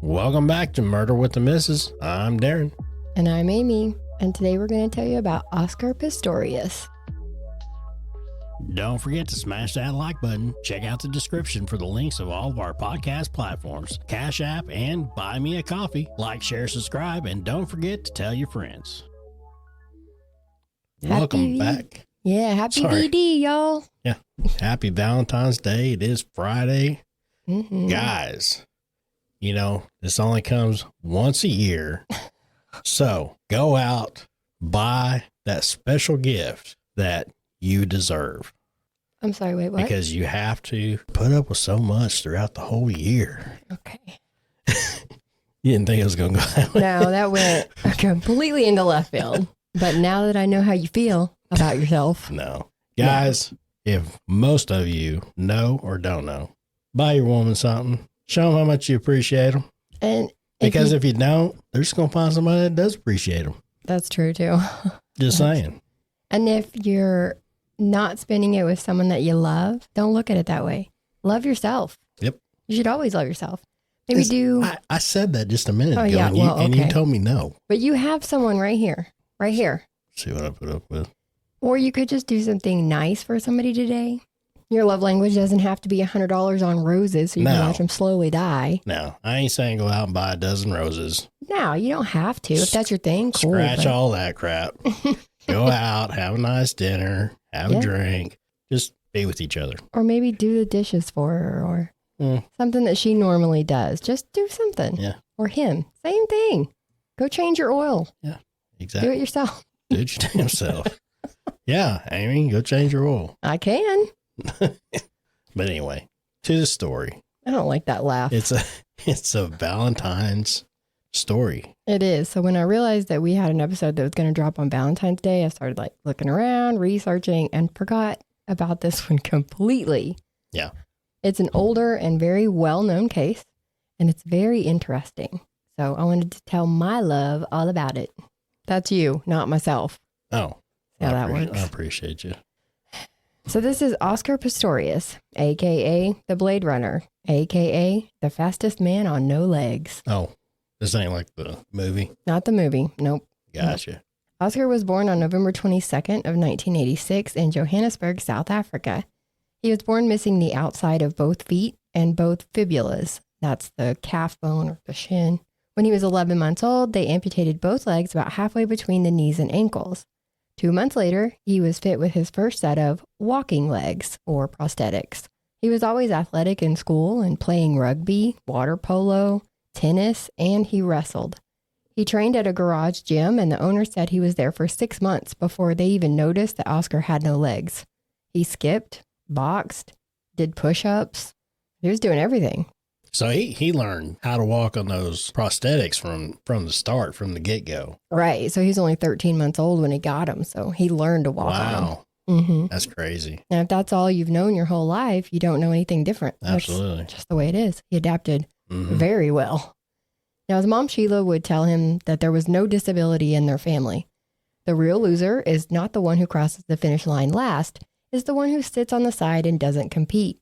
Welcome back to Murder with the Missus. I'm Darren. And I'm Amy. And today we're going to tell you about Oscar Pistorius. Don't forget to smash that like button. Check out the description for the links of all of our podcast platforms, Cash App, and Buy Me a Coffee. Like, share, subscribe, and don't forget to tell your friends. Welcome back. Yeah, happy VD, y'all. Yeah, happy Valentine's Day. It is Friday. Mm-hmm. Guys, you know, this only comes once a year. So go out, buy that special gift that you deserve. I'm sorry, wait, what? Because you have to put up with so much throughout the whole year. Okay. You didn't think it was going to go that way? No, that went completely into left field. But now that I know how you feel about yourself. No. Guys, if most of you know or don't know, buy your woman something. Show them how much you appreciate them. And because if you don't, they're just going to find somebody that does appreciate them. That's true, too. Just saying. And if you're not spending it with someone that you love, don't look at it that way. Love yourself. Yep. You should always love yourself. Maybe I said that just a minute ago, yeah, and you told me no. But you have someone right here. Right here. See what I put up with. Or you could just do something nice for somebody today. Your love language doesn't have to be $100 on roses so you can watch them slowly die. No, I ain't saying go out and buy a dozen roses. No, you don't have to. If that's your thing, cool. Scratch all that crap. Go out, have a nice dinner, have a drink. Just be with each other. Or maybe do the dishes for her or something that she normally does. Just do something. Yeah. Or him. Same thing. Go change your oil. Yeah, exactly. Do it yourself. Do it your damn self. Yeah, Amy, go change your oil. I can. But anyway, to the story. I don't like that laugh. It's a Valentine's story. It is. So when I realized that we had an episode that was going to drop on Valentine's Day, I started looking around, researching, and forgot about this one completely. Yeah. It's an older and very well-known case, and it's very interesting. So I wanted to tell my love all about it. That's you, not myself. Oh. How that works. I appreciate you. So this is Oscar Pistorius, a.k.a. the Blade Runner, a.k.a. the fastest man on no legs. Oh, this ain't like the movie? Not the movie. Nope. Gotcha. Nope. Oscar was born on November 22nd of 1986 in Johannesburg, South Africa. He was born missing the outside of both feet and both fibulas. That's the calf bone or the shin. When he was 11 months old, they amputated both legs about halfway between the knees and ankles. 2 months later, he was fit with his first set of walking legs or prosthetics. He was always athletic in school and playing rugby, water polo, tennis, and he wrestled. He trained at a garage gym, and the owner said he was there for 6 months before they even noticed that Oscar had no legs. He skipped, boxed, did push-ups. He was doing everything. So he learned how to walk on those prosthetics from the start, from the get-go. Right. So he's only 13 months old when he got them. So he learned to walk on them. Wow. Mm-hmm. That's crazy. And if that's all you've known your whole life, you don't know anything different. Absolutely. That's just the way it is. He adapted very well. Now, his mom, Sheila, would tell him that there was no disability in their family. The real loser is not the one who crosses the finish line last, is the one who sits on the side and doesn't compete.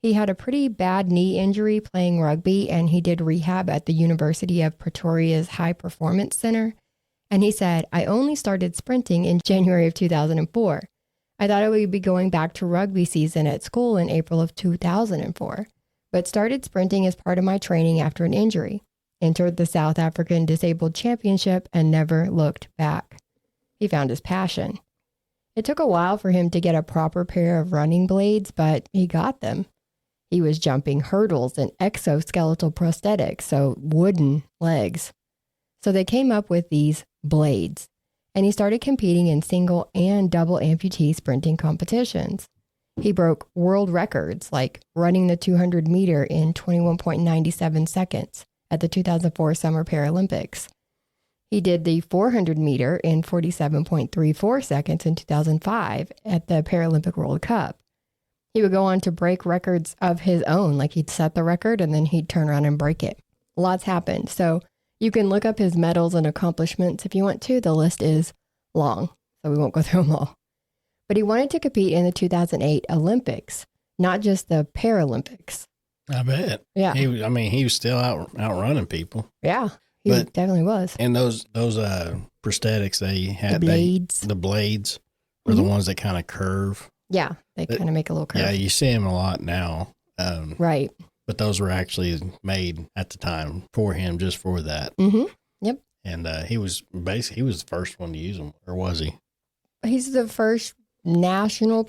He had a pretty bad knee injury playing rugby, and he did rehab at the University of Pretoria's High Performance Center. And he said, I only started sprinting in January of 2004. I thought I would be going back to rugby season at school in April of 2004, but started sprinting as part of my training after an injury. Entered the South African Disabled Championship and never looked back. He found his passion. It took a while for him to get a proper pair of running blades, but he got them. He was jumping hurdles in exoskeletal prosthetics, so wooden legs. So they came up with these blades, and he started competing in single and double amputee sprinting competitions. He broke world records, like running the 200 meter in 21.97 seconds at the 2004 Summer Paralympics. He did the 400 meter in 47.34 seconds in 2005 at the Paralympic World Cup. He would go on to break records of his own, like he'd set the record and then he'd turn around and break it. Lots happened. So you can look up his medals and accomplishments if you want to. The list is long, so we won't go through them all. But he wanted to compete in the 2008 Olympics, not just the Paralympics. I bet. Yeah. He was still outrunning people. Yeah. He definitely was. And those prosthetics they had, the blades are the ones that kind of curve. Yeah. They kind of make a little curve. Yeah. You see them a lot now. Right. But those were actually made at the time for him, just for that. Mm-hmm. Yep. And he was the first one to use them, or was he? He's the first national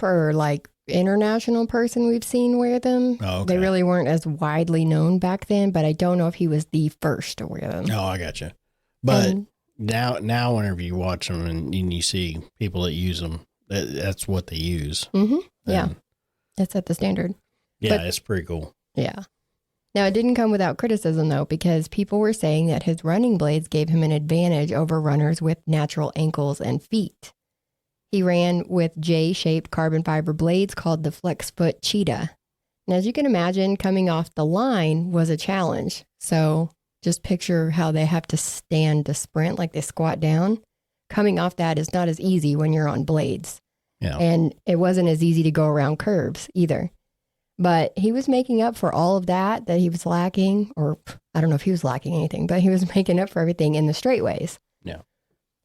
international person we've seen wear them. Oh, okay. They really weren't as widely known back then, but I don't know if he was the first to wear them. Oh, I got you. But now whenever you watch them and you see people that use them, that's what they use. Mm-hmm. Yeah. That's at the standard. Yeah, it's pretty cool. Yeah. Now, it didn't come without criticism, though, because people were saying that his running blades gave him an advantage over runners with natural ankles and feet. He ran with J-shaped carbon fiber blades called the Flex Foot Cheetah. And as you can imagine, coming off the line was a challenge. So just picture how they have to stand to sprint, like they squat down. Coming off that is not as easy when you're on blades. Yeah. And it wasn't as easy to go around curves either. But he was making up for all of that he was lacking, or I don't know if he was lacking anything, but he was making up for everything in the straightaways. Yeah.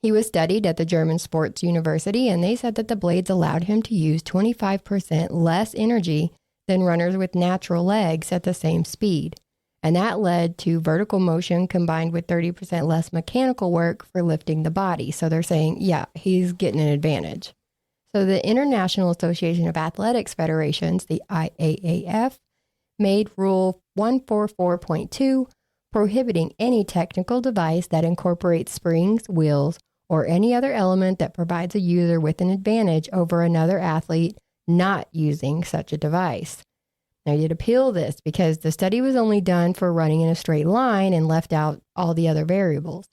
He was studied at the German Sports University, and they said that the blades allowed him to use 25% less energy than runners with natural legs at the same speed. And that led to vertical motion combined with 30% less mechanical work for lifting the body. So they're saying, yeah, he's getting an advantage. So the International Association of Athletics Federations, the IAAF, made Rule 144.2 prohibiting any technical device that incorporates springs, wheels, or any other element that provides a user with an advantage over another athlete not using such a device. Now, you'd appeal this because the study was only done for running in a straight line and left out all the other variables.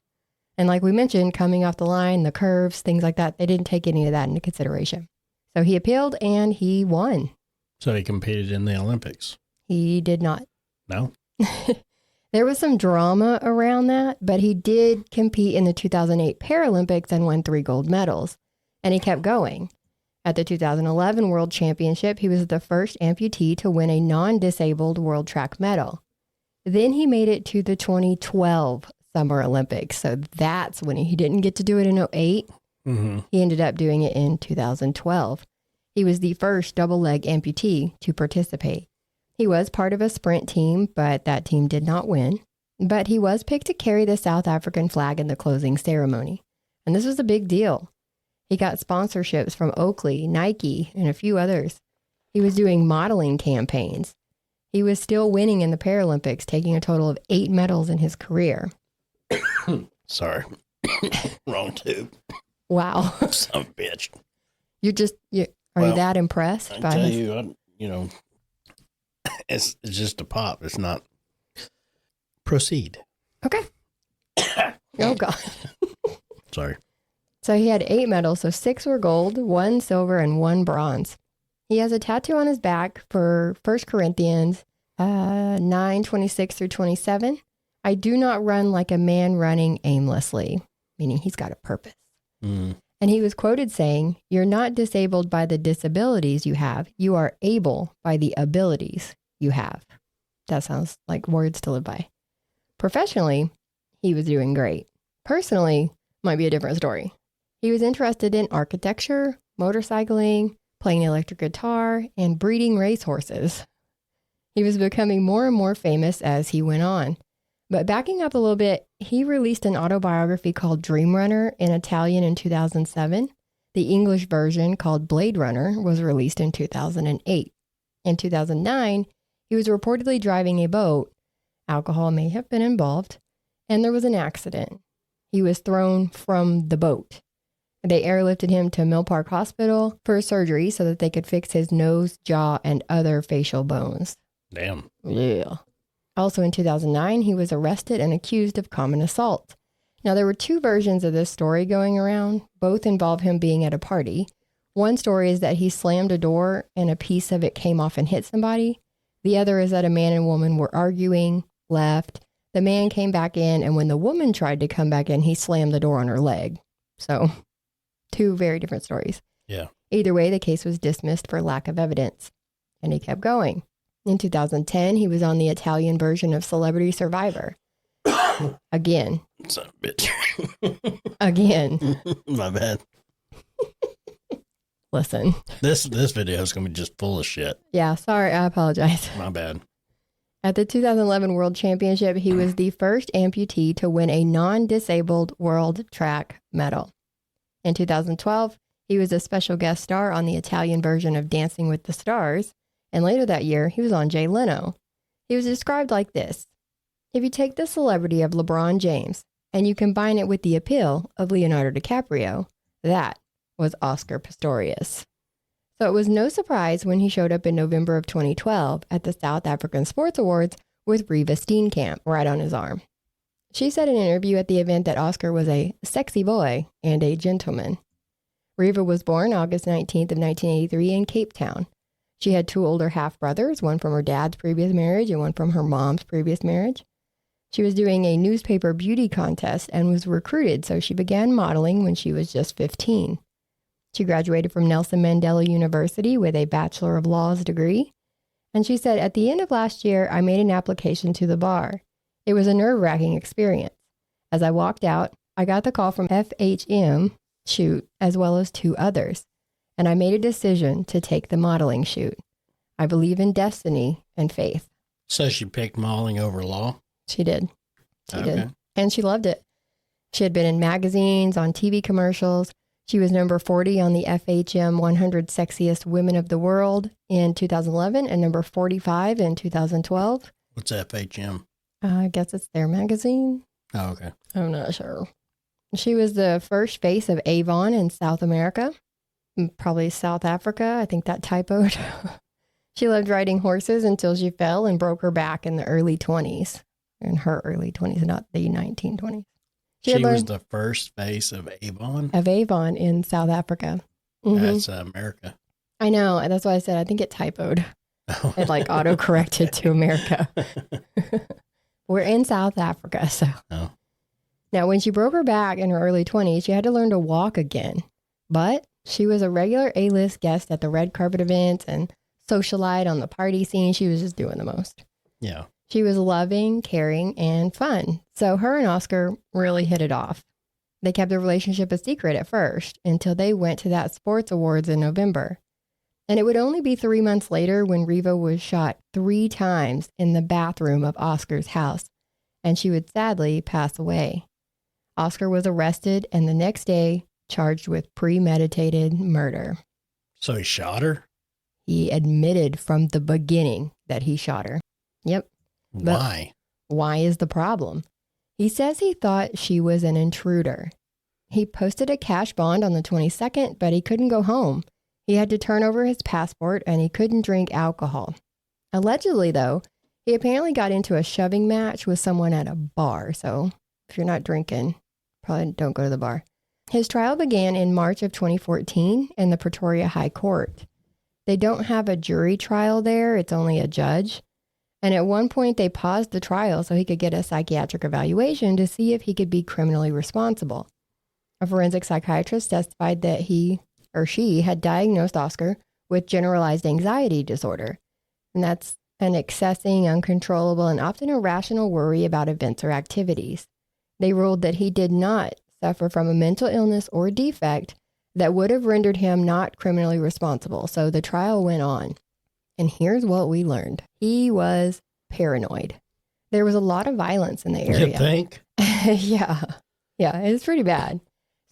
And like we mentioned, coming off the line, the curves, things like that, they didn't take any of that into consideration. So he appealed and he won. So he competed in the Olympics? He did not. No? There was some drama around that, but he did compete in the 2008 Paralympics and won 3 gold medals. And he kept going. At the 2011 World Championship, he was the first amputee to win a non-disabled world track medal. Then he made it to the 2012 Summer Olympics. So that's when he didn't get to do it in 2008. Mm-hmm. He ended up doing it in 2012. He was the first double leg amputee to participate. He was part of a sprint team, but that team did not win. But he was picked to carry the South African flag in the closing ceremony. And this was a big deal. He got sponsorships from Oakley, Nike, and a few others. He was doing modeling campaigns. He was still winning in the Paralympics, taking a total of 8 medals in his career. Sorry. Wrong tube. Wow. Son of a bitch. Are you that impressed? I tell you, it's just a pop. It's not. Proceed. Okay. Oh, God. Sorry. So he had 8 medals, so 6 were gold, 1 silver, and 1 bronze. He has a tattoo on his back for 1 Corinthians 9:26 through 27. I do not run like a man running aimlessly, meaning he's got a purpose. Mm. And he was quoted saying, "You're not disabled by the disabilities you have. You are able by the abilities you have." That sounds like words to live by. Professionally, he was doing great. Personally, might be a different story. He was interested in architecture, motorcycling, playing the electric guitar, and breeding racehorses. He was becoming more and more famous as he went on. But backing up a little bit, he released an autobiography called Dream Runner in Italian in 2007. The English version called Blade Runner was released in 2008. In 2009, he was reportedly driving a boat. Alcohol may have been involved, and there was an accident. He was thrown from the boat. They airlifted him to Mill Park Hospital for surgery so that they could fix his nose, jaw, and other facial bones. Damn. Yeah. Also in 2009, he was arrested and accused of common assault. Now, there were 2 versions of this story going around. Both involve him being at a party. One story is that he slammed a door and a piece of it came off and hit somebody. The other is that a man and woman were arguing, left. The man came back in, and when the woman tried to come back in, he slammed the door on her leg. So, 2 very different stories. Yeah. Either way, the case was dismissed for lack of evidence. And he kept going. In 2010, he was on the Italian version of Celebrity Survivor. Again. Son of a bitch. Again. My bad. Listen. This video is going to be just full of shit. Yeah, sorry. I apologize. My bad. At the 2011 World Championship, he was the first amputee to win a non-disabled world track medal. In 2012, he was a special guest star on the Italian version of Dancing with the Stars, and later that year, he was on Jay Leno. He was described like this: if you take the celebrity of LeBron James and you combine it with the appeal of Leonardo DiCaprio, that was Oscar Pistorius. So it was no surprise when he showed up in November of 2012 at the South African Sports Awards with Reeva Steenkamp right on his arm. She said in an interview at the event that Oscar was a sexy boy and a gentleman. Reeva was born August 19th of 1983 in Cape Town. She had two older half-brothers, one from her dad's previous marriage and one from her mom's previous marriage. She was doing a newspaper beauty contest and was recruited, so she began modeling when she was just 15. She graduated from Nelson Mandela University with a Bachelor of Laws degree. And she said, at the end of last year, I made an application to the bar. It was a nerve-wracking experience. As I walked out, I got the call from FHM shoot as well as two others. And I made a decision to take the modeling shoot. I believe in destiny and faith. So she picked modeling over law? She did. She did. And she loved it. She had been in magazines, on TV commercials. She was number 40 on the FHM 100 Sexiest Women of the World in 2011 and number 45 in 2012. What's FHM? I guess it's their magazine. Oh, okay. I'm not sure. She was the first face of Avon in South America, probably South Africa. I think that typoed. She loved riding horses until she fell and broke her back in the early 20s. In her early 20s, not the 1920s. She was the first face of Avon? Of Avon in South Africa. Mm-hmm. That's America. I know. That's why I said I think it typoed. It like auto-corrected to America. We're in South Africa, so. Oh. Now, when she broke her back in her early 20s, she had to learn to walk again. But she was a regular A-list guest at the red carpet events and socialite on the party scene. She was just doing the most. Yeah. She was loving, caring, and fun. So her and Oscar really hit it off. They kept their relationship a secret at first until they went to that sports awards in November. And it would only be 3 months later when Reeva was shot 3 times in the bathroom of Oscar's house, and she would sadly pass away. Oscar was arrested and the next day charged with premeditated murder. So he shot her? He admitted from the beginning that he shot her. Yep. Why? Why is the problem? He says he thought she was an intruder. He posted a cash bond on the 22nd, but he couldn't go home. He had to turn over his passport and he couldn't drink alcohol. Allegedly, though, he apparently got into a shoving match with someone at a bar. So if you're not drinking, probably don't go to the bar. His trial began in March of 2014 in the Pretoria High Court. They don't have a jury trial there. It's only a judge. And at one point, they paused the trial so he could get a psychiatric evaluation to see if he could be criminally responsible. A forensic psychiatrist testified that he or she had diagnosed Oscar with generalized anxiety disorder. And that's an excessing, uncontrollable, and often irrational worry about events or activities. They ruled that he did not suffer from a mental illness or defect that would have rendered him not criminally responsible. So the trial went on. And here's what we learned. He was paranoid. There was a lot of violence in the area. You think? Yeah. Yeah, it was pretty bad.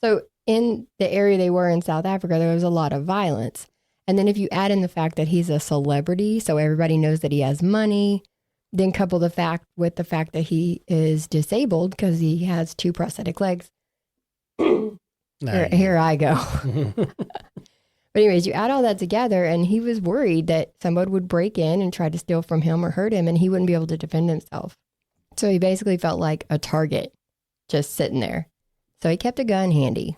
So in the area they were in South Africa, there was a lot of violence. And then if you add in the fact that he's a celebrity, so everybody knows that he has money, then couple the fact with the fact that he is disabled because he has 2 prosthetic legs. Here I go. But anyways, you add all that together and he was worried that somebody would break in and try to steal from him or hurt him and he wouldn't be able to defend himself. So he basically felt like a target just sitting there. So he kept a gun handy.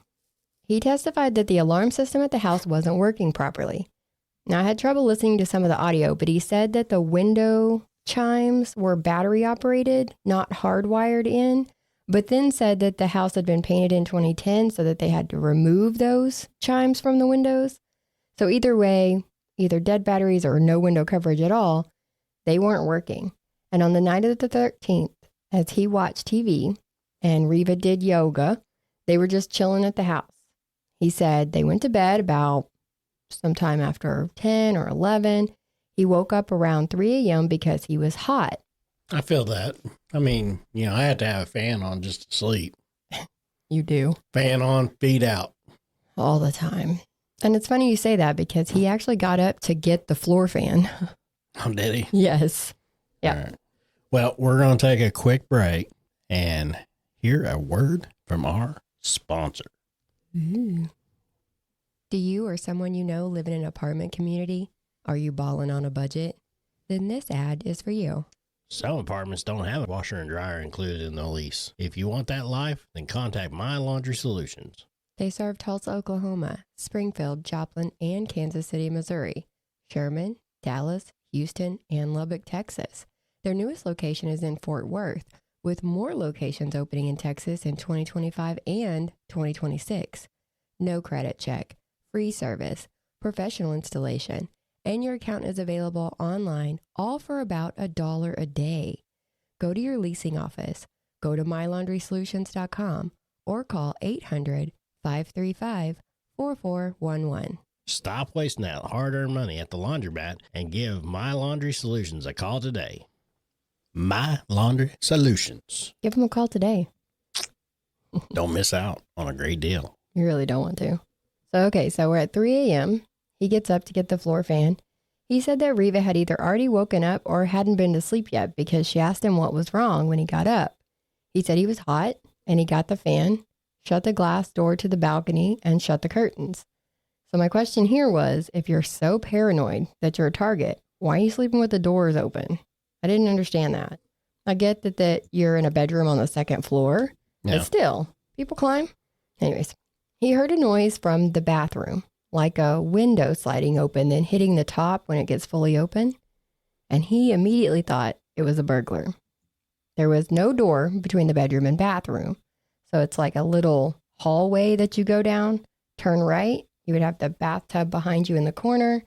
He testified that the alarm system at the house wasn't working properly. Now, I had trouble listening to some of the audio, but he said that the window chimes were battery operated, not hardwired in, but then said that the house had been painted in 2010 so that they had to remove those chimes from the windows. So either way, either dead batteries or no window coverage at all, They weren't working. And on the night of the 13th, as he watched TV and Reeva did yoga, they were just chilling at the house. He said they went to bed about sometime after 10 or 11. He woke up around 3 a.m. because he was hot. I feel that. I mean, I have to have a fan on just to sleep. You do. Fan on, feet out. All the time. And it's funny you say that because he actually got up to get the floor fan. Oh, did he? Yes. Yeah. All right. Well, we're going to take a quick break and hear a word from our sponsor. Ooh. Do you or someone you know live in an apartment community? Are you balling on a budget? Then this ad is for you. Some apartments don't have a washer and dryer included in the lease. If you want that life, then contact My Laundry Solutions. They serve Tulsa, Oklahoma, Springfield, Joplin, and Kansas City, Missouri, Sherman, Dallas, Houston, and Lubbock, Texas. Their newest location is in Fort Worth, with more locations opening in Texas in 2025 and 2026. No credit check, free service, professional installation, and your account is available online, all for about $1 a day. Go to your leasing office, go to mylaundrysolutions.com, or call 800-535-4411. Stop wasting that hard-earned money at the laundromat and give My Laundry Solutions a call today. My Laundry Solutions. Give them a call today. Don't miss out on a great deal. You really don't want to. So we're at 3 a.m. He gets up to get the floor fan. He said that Reeva had either already woken up or hadn't been to sleep yet because she asked him what was wrong when he got up. He said he was hot and he got the fan, shut the glass door to the balcony, and shut the curtains. So my question here was, if you're so paranoid that you're a target, why are you sleeping with the doors open? I didn't understand that. I get that you're in a bedroom on the second floor, but still, people climb. Anyways, he heard a noise from the bathroom, like a window sliding open, then hitting the top when it gets fully open. And he immediately thought it was a burglar. There was no door between the bedroom and bathroom. So it's like a little hallway that you go down, turn right. You would have the bathtub behind you in the corner,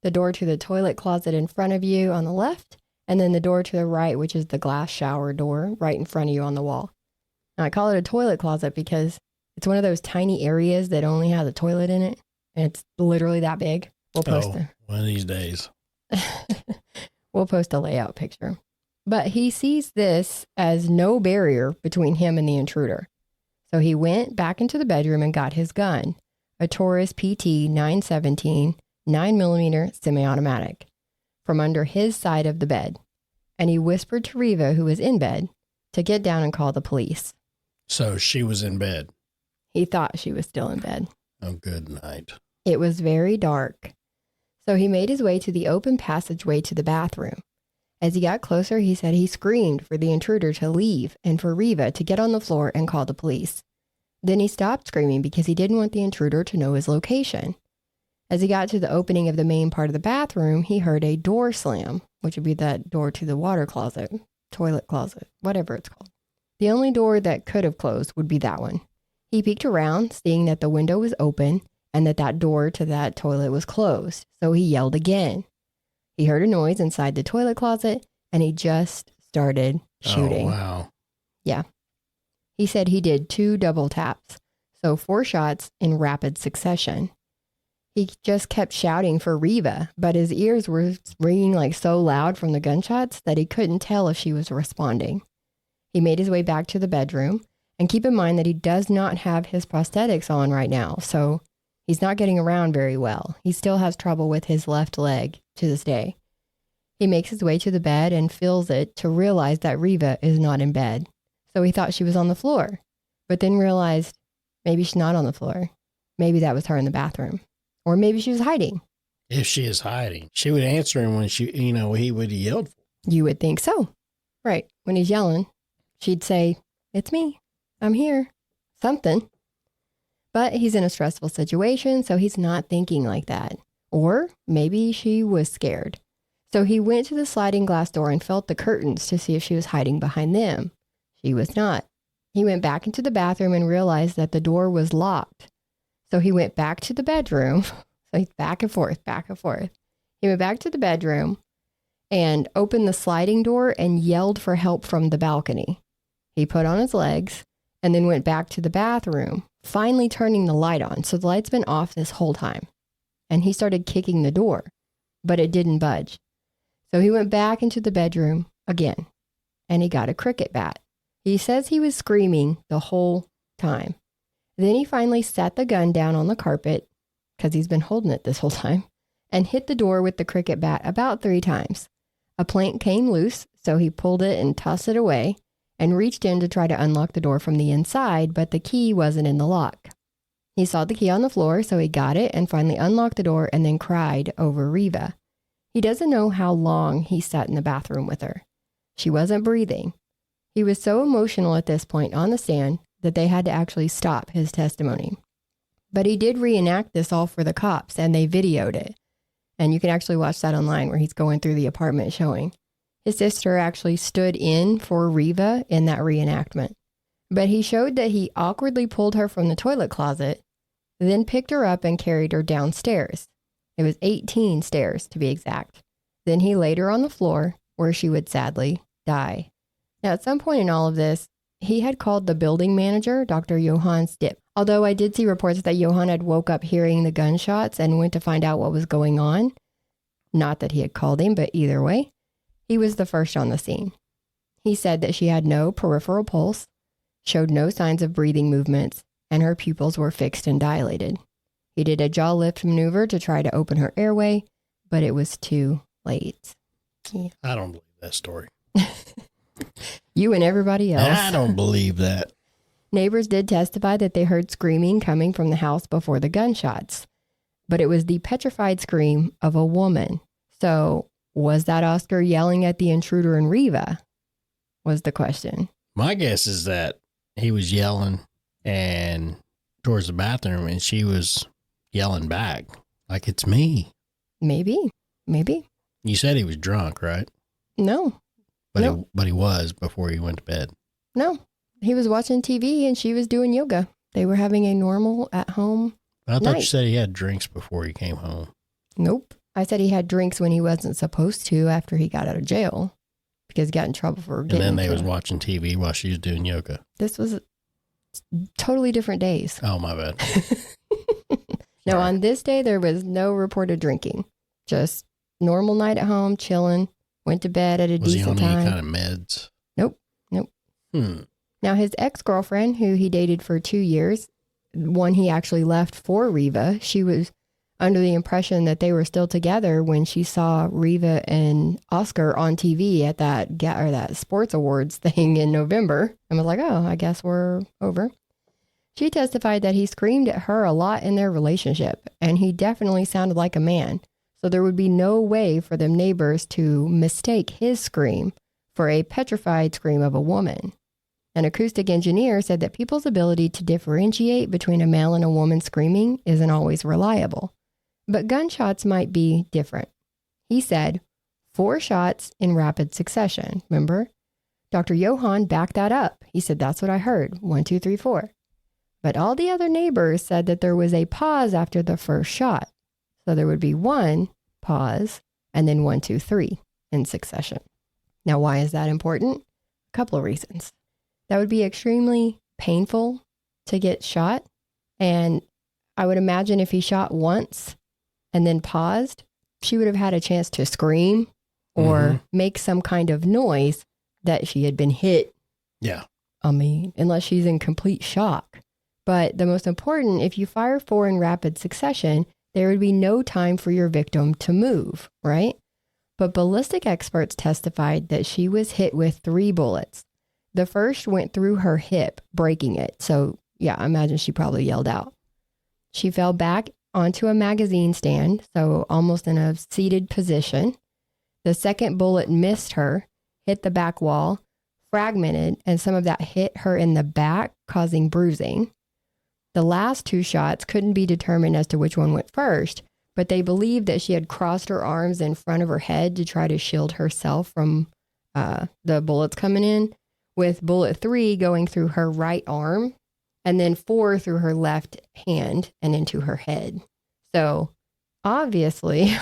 the door to the toilet closet in front of you on the left, and then the door to the right, which is the glass shower door right in front of you on the wall. Now, I call it a toilet closet because it's one of those tiny areas that only has a toilet in it. And it's literally that big. We'll post one of these days. We'll post a layout picture. But he sees this as no barrier between him and the intruder. So he went back into the bedroom and got his gun, a Taurus PT 917 9mm semi-automatic, from under his side of the bed. And he whispered to Reeva, who was in bed, to get down and call the police. So she was in bed. He thought she was still in bed. Oh, good night. It was very dark. So he made his way to the open passageway to the bathroom. As he got closer, he said he screamed for the intruder to leave and for Reeva to get on the floor and call the police. Then he stopped screaming because he didn't want the intruder to know his location. As he got to the opening of the main part of the bathroom, he heard a door slam, which would be that door to the water closet, toilet closet, whatever it's called. The only door that could have closed would be that one. He peeked around, seeing that the window was open and that door to that toilet was closed. So he yelled again. He heard a noise inside the toilet closet and he just started shooting. Oh, wow. Yeah. He said he did 2 double taps, so 4 shots in rapid succession. He just kept shouting for Reeva, but his ears were ringing like so loud from the gunshots that he couldn't tell if she was responding. He made his way back to the bedroom, and keep in mind that he does not have his prosthetics on right now, so he's not getting around very well. He still has trouble with his left leg to this day. He makes his way to the bed and feels it to realize that Reeva is not in bed. So he thought she was on the floor, but then realized maybe she's not on the floor. Maybe that was her in the bathroom. Or maybe she was hiding. If she is hiding, she would answer him when he would have yelled. You would think so. Right. When he's yelling, she'd say, "It's me. I'm here." Something. But he's in a stressful situation, so he's not thinking like that. Or maybe she was scared. So he went to the sliding glass door and felt the curtains to see if she was hiding behind them. She was not. He went back into the bathroom and realized that the door was locked. So he went back to the bedroom. So he's back and forth, back and forth. He went back to the bedroom and opened the sliding door and yelled for help from the balcony. He put on his legs and then went back to the bathroom, finally turning the light on. So the light's been off this whole time. And he started kicking the door, but it didn't budge. So he went back into the bedroom again, and he got a cricket bat. He says he was screaming the whole time. Then he finally sat the gun down on the carpet, because he's been holding it this whole time, and hit the door with the cricket bat about 3 times. A plank came loose, so he pulled it and tossed it away and reached in to try to unlock the door from the inside, but the key wasn't in the lock. He saw the key on the floor, so he got it and finally unlocked the door and then cried over Reeva. He doesn't know how long he sat in the bathroom with her. She wasn't breathing. He was so emotional at this point on the stand that they had to actually stop his testimony. But he did reenact this all for the cops, and they videoed it. And you can actually watch that online where he's going through the apartment showing. His sister actually stood in for Reeva in that reenactment. But he showed that he awkwardly pulled her from the toilet closet, then picked her up and carried her downstairs. It was 18 stairs to be exact. Then he laid her on the floor where she would sadly die. Now, at some point in all of this, he had called the building manager, Dr. Johann Stipp. Although I did see reports that Johann had woke up hearing the gunshots and went to find out what was going on. Not that he had called him, but either way, he was the first on the scene. He said that she had no peripheral pulse, showed no signs of breathing movements, and her pupils were fixed and dilated. He did a jaw lift maneuver to try to open her airway, but it was too late. Yeah. I don't believe that story. You and everybody else. I don't believe that. Neighbors did testify that they heard screaming coming from the house before the gunshots, but it was the petrified scream of a woman. So was that Oscar yelling at the intruder and Reeva? Was the question. My guess is that he was yelling and towards the bathroom and she was yelling back like, it's me. Maybe. You said he was drunk, right? No. But he was before he went to bed. No. He was watching TV and she was doing yoga. They were having a normal at-home I thought night. you said he had drinks before he came home. Nope. I said he had drinks when he wasn't supposed to after he got out of jail because he got in trouble for getting. And then they was watching TV while she was doing yoga. This was totally different days. Oh, my bad. No, on this day, there was no reported drinking. Just normal night at home, chilling, went to bed at a decent time. Was he on any kind of meds? Nope. Now, his ex-girlfriend, who he dated for 2 years, one he actually left for Reeva, she was under the impression that they were still together when she saw Reeva and Oscar on TV at that sports awards thing in November. And was like, oh, I guess we're over. She testified that he screamed at her a lot in their relationship, and he definitely sounded like a man. So there would be no way for them neighbors to mistake his scream for a petrified scream of a woman. An acoustic engineer said that people's ability to differentiate between a male and a woman screaming isn't always reliable. But gunshots might be different. He said, 4 shots in rapid succession, remember? Dr. Johann backed that up. He said, that's what I heard, 1, 2, 3, 4. But all the other neighbors said that there was a pause after the first shot. So there would be 1 pause and then 1, 2, 3 in succession. Now, why is that important? A couple of reasons. That would be extremely painful to get shot. And I would imagine if he shot once and then paused, she would have had a chance to scream or make some kind of noise that she had been hit. Yeah. I mean, unless she's in complete shock. But the most important, if you fire 4 in rapid succession, there would be no time for your victim to move, right? But ballistic experts testified that she was hit with 3 bullets. The first went through her hip, breaking it. So yeah, I imagine she probably yelled out. She fell back onto a magazine stand, so almost in a seated position. The second bullet missed her, hit the back wall, fragmented, and some of that hit her in the back, causing bruising. The last 2 shots couldn't be determined as to which one went first, but they believed that she had crossed her arms in front of her head to try to shield herself from the bullets coming in, with bullet 3 going through her right arm and then 4 through her left hand and into her head. So obviously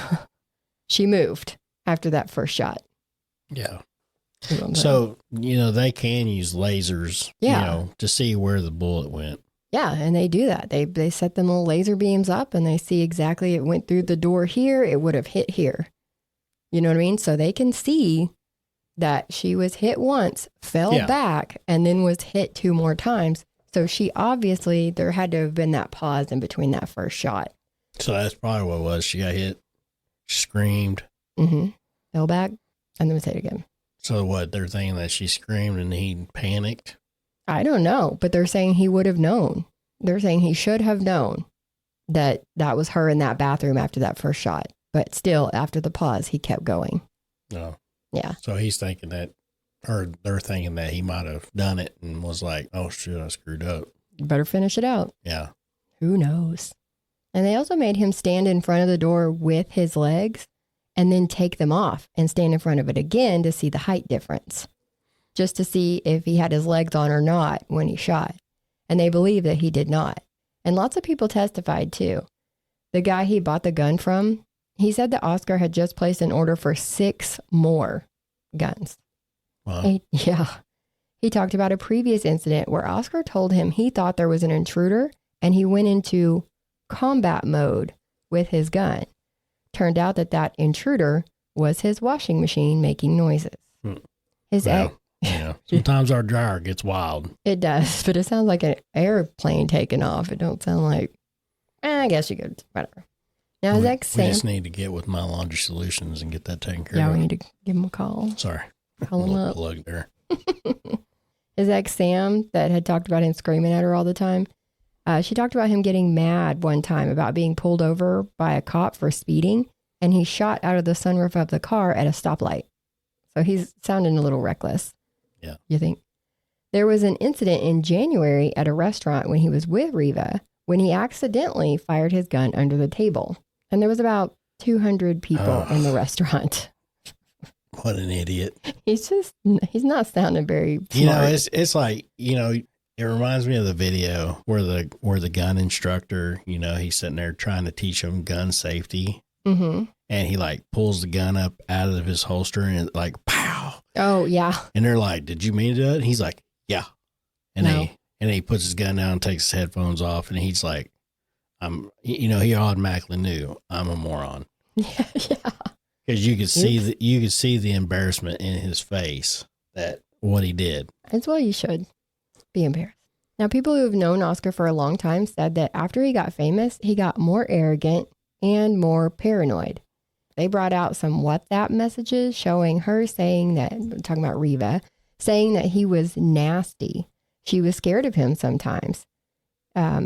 she moved after that first shot. Yeah. is what I'm saying. So, they can use lasers, Yeah. to see where the bullet went. Yeah, and they do that. They set them little laser beams up and they see exactly it went through the door here, it would have hit here. You know what I mean? So they can see that she was hit once, fell back, and then was hit 2 more times. So she obviously, there had to have been that pause in between that first shot. So that's probably what it was. She got hit, screamed. Mm-hmm. Fell back, and then was hit again. So what, they're thinking that she screamed and he panicked? I don't know, but they're saying he would have known. They're saying he should have known that that was her in that bathroom after that first shot. But still, after the pause, he kept going. No. Yeah. So he's thinking that, or they're thinking that he might have done it and was like, oh shit, I screwed up. You better finish it out. Yeah. Who knows? And they also made him stand in front of the door with his legs and then take them off and stand in front of it again to see the height difference, just to see if he had his legs on or not when he shot. And they believe that he did not. And lots of people testified too. The guy he bought the gun from, he said that Oscar had just placed an order for 6 more guns. Wow. He talked about a previous incident where Oscar told him he thought there was an intruder and he went into combat mode with his gun. Turned out that intruder was his washing machine making noises. Sometimes our dryer gets wild. It does, but it sounds like an airplane taking off. It don't sound like, I guess you could, whatever. Now, his ex Sam. We just need to get with My Laundry Solutions and get that taken care of. Yeah, we need to give him a call. Sorry. Call him up. Plug there. His ex Sam, that had talked about him screaming at her all the time, she talked about him getting mad one time about being pulled over by a cop for speeding, and he shot out of the sunroof of the car at a stoplight. So he's sounding a little reckless. Yeah. You think? There was an incident in January at a restaurant when he was with Reeva when he accidentally fired his gun under the table. And there was about 200 people in the restaurant. What an idiot. He's not sounding very smart. It's like, it reminds me of the video where the gun instructor, he's sitting there trying to teach him gun safety. Mm-hmm. And he like pulls the gun up out of his holster and it like, pow. Oh, yeah. And they're like, did you mean to do it? And he's like, yeah. And he puts his gun down, takes his headphones off, and he's like, he automatically knew I'm a moron. Yeah. Because you could see the embarrassment in his face that what he did. As well, you should be embarrassed. Now, people who have known Oscar for a long time said that after he got famous, he got more arrogant and more paranoid. They brought out some WhatsApp messages showing her saying that, talking about Reeva, saying that he was nasty. She was scared of him sometimes.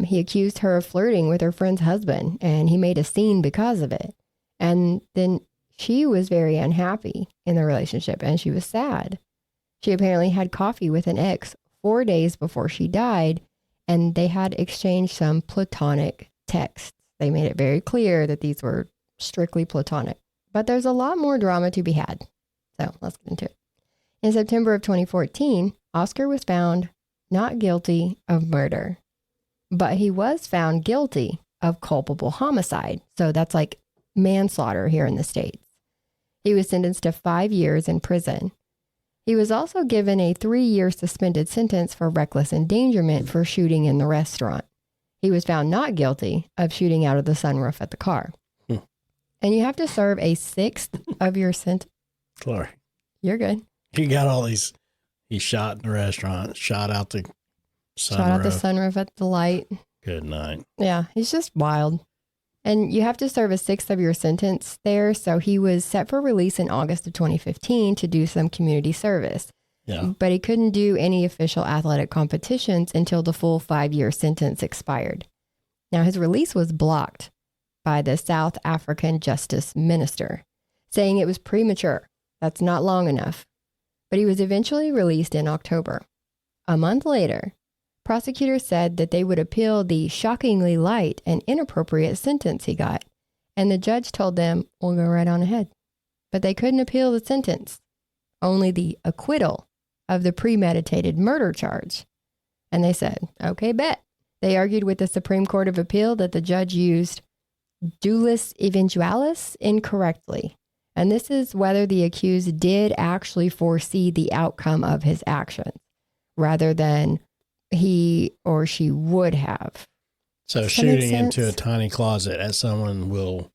He accused her of flirting with her friend's husband, and he made a scene because of it. And then she was very unhappy in the relationship, and she was sad. She apparently had coffee with an ex 4 days before she died, and they had exchanged some platonic texts. They made it very clear that these were strictly platonic. But there's a lot more drama to be had. So let's get into it. In September of 2014, Oscar was found not guilty of murder, but he was found guilty of culpable homicide. So that's like manslaughter here in the States. He was sentenced to 5 years in prison. He was also given a 3-year suspended sentence for reckless endangerment for shooting in the restaurant. He was found not guilty of shooting out of the sunroof at the car. And you have to serve a 1/6 of your sentence. Sorry. You're good. You got all these. He shot in the restaurant, shot out the sunroof. Shot out the sunroof at the light. Good night. Yeah, he's just wild. And you have to serve a 1/6 of your sentence there. So he was set for release in August of 2015 to do some community service. Yeah. But he couldn't do any official athletic competitions until the full 5-year sentence expired. Now, his release was blocked by the South African Justice Minister, saying it was premature. That's not long enough. But he was eventually released in October. A month later, prosecutors said that they would appeal the shockingly light and inappropriate sentence he got. And the judge told them, we'll go right on ahead. But they couldn't appeal the sentence, only the acquittal of the premeditated murder charge. And they said, okay, bet. They argued with the Supreme Court of Appeal that the judge used dulis eventualis incorrectly, And this is whether the accused did actually foresee the outcome of his actions rather than he or she would have. So Does that make shooting into a sense? tiny closet at someone will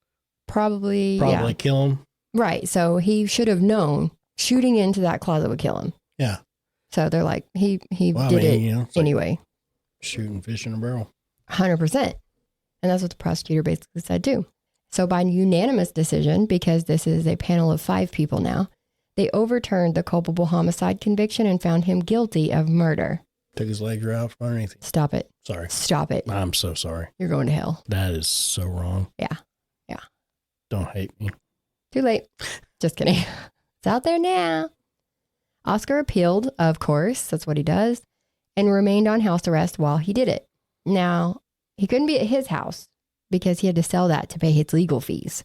Probably kill him. Right. So he should have known shooting into that closet would kill him. Yeah. So they're like, he Well, did I mean, it you know, it's anyway. like shooting fish in a barrel. 100%. And that's what the prosecutor basically said too. So by unanimous decision, because this is a panel of 5 people now, they overturned the culpable homicide conviction and found him guilty of murder. Took his legs right out from underneath him. Stop it. Sorry. Stop it. I'm so sorry. You're going to hell. That is so wrong. Yeah. Don't hate me. Too late. Just kidding. It's out there now. Oscar appealed, of course. That's what he does. And remained on house arrest while he did it. Now, he couldn't be at his house because he had to sell that to pay his legal fees.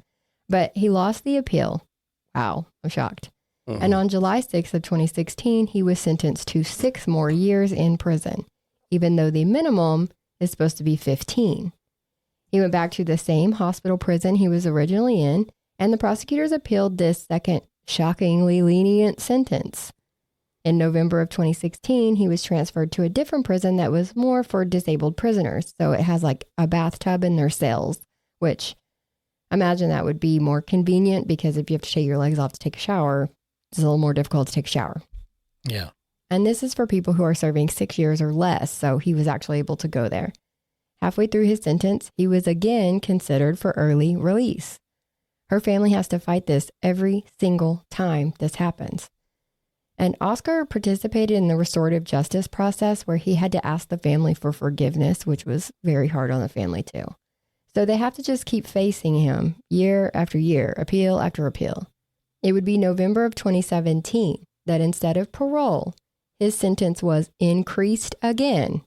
But he lost the appeal. Wow. I'm shocked. And on July 6th of 2016, he was sentenced to 6 more years in prison, even though the minimum is supposed to be 15. He went back to the same hospital prison he was originally in, and the prosecutors appealed this second shockingly lenient sentence. In November of 2016, he was transferred to a different prison that was more for disabled prisoners. So it has like a bathtub in their cells, which I imagine that would be more convenient because if you have to take your legs off to take a shower, it's a little more difficult to take a shower. Yeah. And this is for people who are serving 6 years or less. So he was actually able to go there. Halfway through his sentence, he was again considered for early release. Her family has to fight this every single time this happens. And Oscar participated in the restorative justice process where he had to ask the family for forgiveness, which was very hard on the family too. So they have to just keep facing him year after year, appeal after appeal. It would be November of 2017 that instead of parole, his sentence was increased again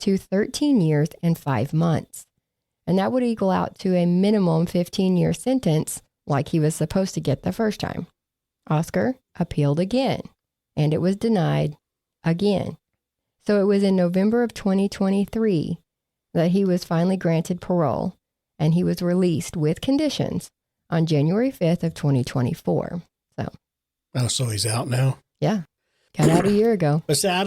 to 13 years and 5 months. And that would equal out to a minimum 15-year sentence like he was supposed to get the first time. Oscar appealed again, and it was denied again. So it was in November of 2023 that he was finally granted parole, and he was released with conditions on January 5th of 2024. So he's out now? Yeah. Got out a year ago. But see, I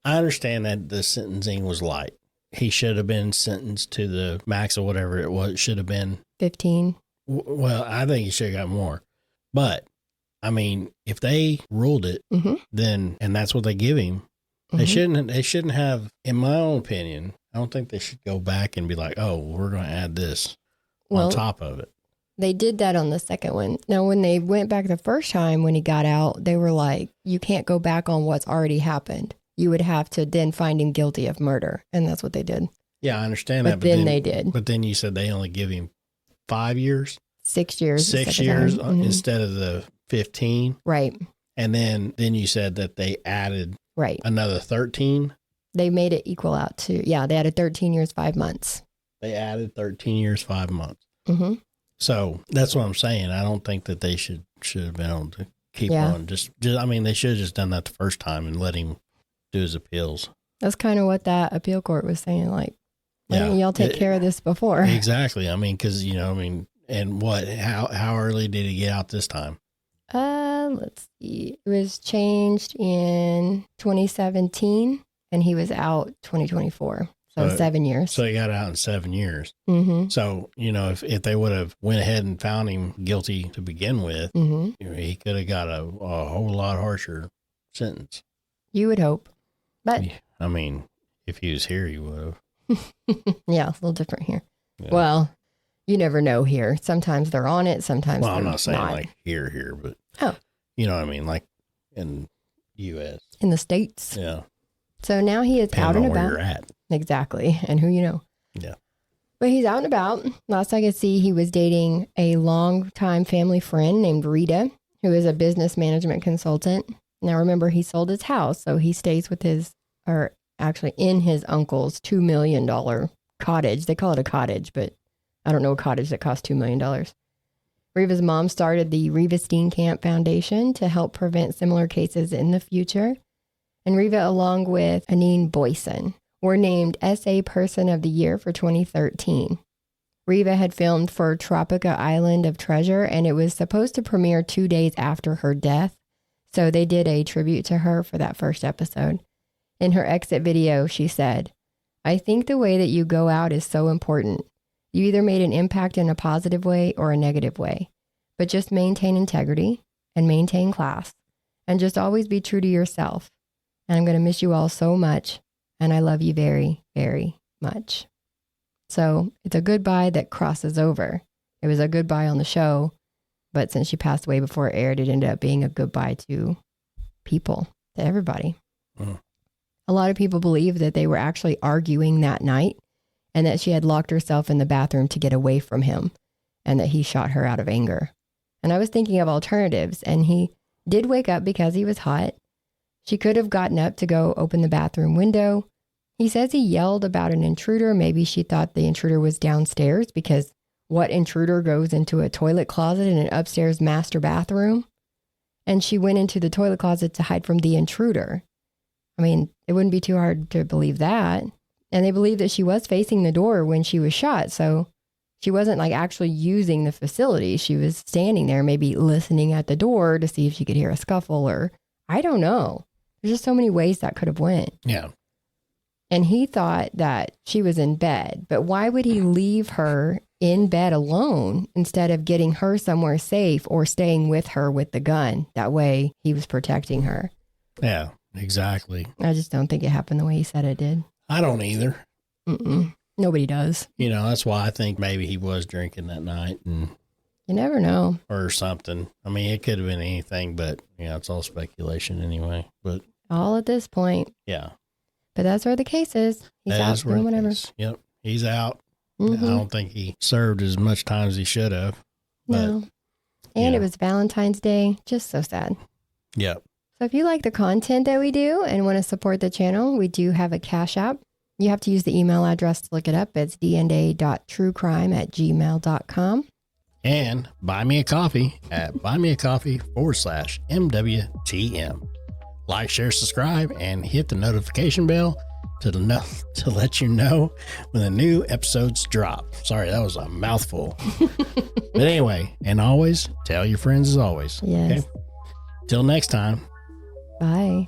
understand that the sentencing was light. He should have been sentenced to the max or whatever it was. It should have been 15. Well, I think he should have got more. But, I mean, if they ruled it, then, and that's what they give him, they shouldn't have, in my own opinion, I don't think they should go back and be like, oh, we're going to add this on top of it. They did that on the second one. Now, when they went back the first time when he got out, they were like, you can't go back on what's already happened. You would have to then find him guilty of murder. And that's what they did. Yeah, I understand but that. But then they did. But then you said they only give him 5 years? 6 years. 6 years instead of the 15? Right. And then you said that they added another 13? They made it equal out to, they added 13 years, 5 months. They added 13 years, 5 months. Mm-hmm. So that's what I'm saying. I don't think that they should have been able to keep on. Just, I mean, they should have just done that the first time and let him do his appeals. That's kind of what that appeal court was saying. Like, why didn't y'all take care of this before? Exactly. I mean, because, and how early did he get out this time? Let's see. It was changed in 2017 and he was out 2024. So 7 years. So he got out in 7 years. Mm-hmm. So, if they would have went ahead and found him guilty to begin with, he could have got a whole lot harsher sentence. You would hope. But I mean, if he was here, he would have. Yeah, it's a little different here. Yeah. Well, you never know here. Sometimes they're on it. Sometimes they're not. I'm not saying like here, but you know what I mean? Like in U.S. In the States. Yeah. So now he is out and about. Where you're at. Exactly. And who you know. Yeah. But he's out and about. Last I could see, he was dating a longtime family friend named Rita, who is a business management consultant. Now, remember, he sold his house, so he stays with in his uncle's $2 million cottage. They call it a cottage, but I don't know a cottage that costs $2 million. Reeva's mom started the Reeva Steenkamp Foundation to help prevent similar cases in the future. And Reeva, along with Anine Boyson, were named SA Person of the Year for 2013. Reeva had filmed for Tropica Island of Treasure, and it was supposed to premiere 2 days after her death. So they did a tribute to her for that first episode. In her exit video, she said, "I think the way that you go out is so important. You either made an impact in a positive way or a negative way, but just maintain integrity and maintain class and just always be true to yourself. And I'm going to miss you all so much. And I love you very, very much." So it's a goodbye that crosses over. It was a goodbye on the show, but since she passed away before it aired, it ended up being a goodbye to people, to everybody. A lot of people believe that they were actually arguing that night and that she had locked herself in the bathroom to get away from him and that he shot her out of anger. And I was thinking of alternatives, and he did wake up because he was hot. She could have gotten up to go open the bathroom window. He says he yelled about an intruder. Maybe she thought the intruder was downstairs, because what intruder goes into a toilet closet in an upstairs master bathroom? And she went into the toilet closet to hide from the intruder. I mean, it wouldn't be too hard to believe that. And they believe that she was facing the door when she was shot. So she wasn't like actually using the facility. She was standing there, maybe listening at the door to see if she could hear a scuffle, or I don't know. There's just so many ways that could have went. Yeah. And he thought that she was in bed, but why would he leave her in bed alone instead of getting her somewhere safe or staying with her with the gun? That way he was protecting her. Yeah, exactly. I just don't think it happened the way he said it did. I don't either. Nobody does. You know, that's why I think maybe he was drinking that night, and you never know. Or something. I mean, it could have been anything, but yeah, it's all speculation anyway. But all at this point. Yeah. But that's where the case is. He's out doing whatever. Yep. He's out. I don't think he served as much time as he should have. No. And it was Valentine's Day. Just so sad. Yep. So if you like the content that we do and want to support the channel, we do have a Cash App. You have to use the email address to look it up. It's dna.truecrime@gmail.com. And buy me a coffee at buymeacoffee.com/MWTM. Like, share, subscribe, and hit the notification bell to let you know when the new episodes drop. Sorry, that was a mouthful. But anyway, and always tell your friends as always. Yes. Okay? Till next time. Bye.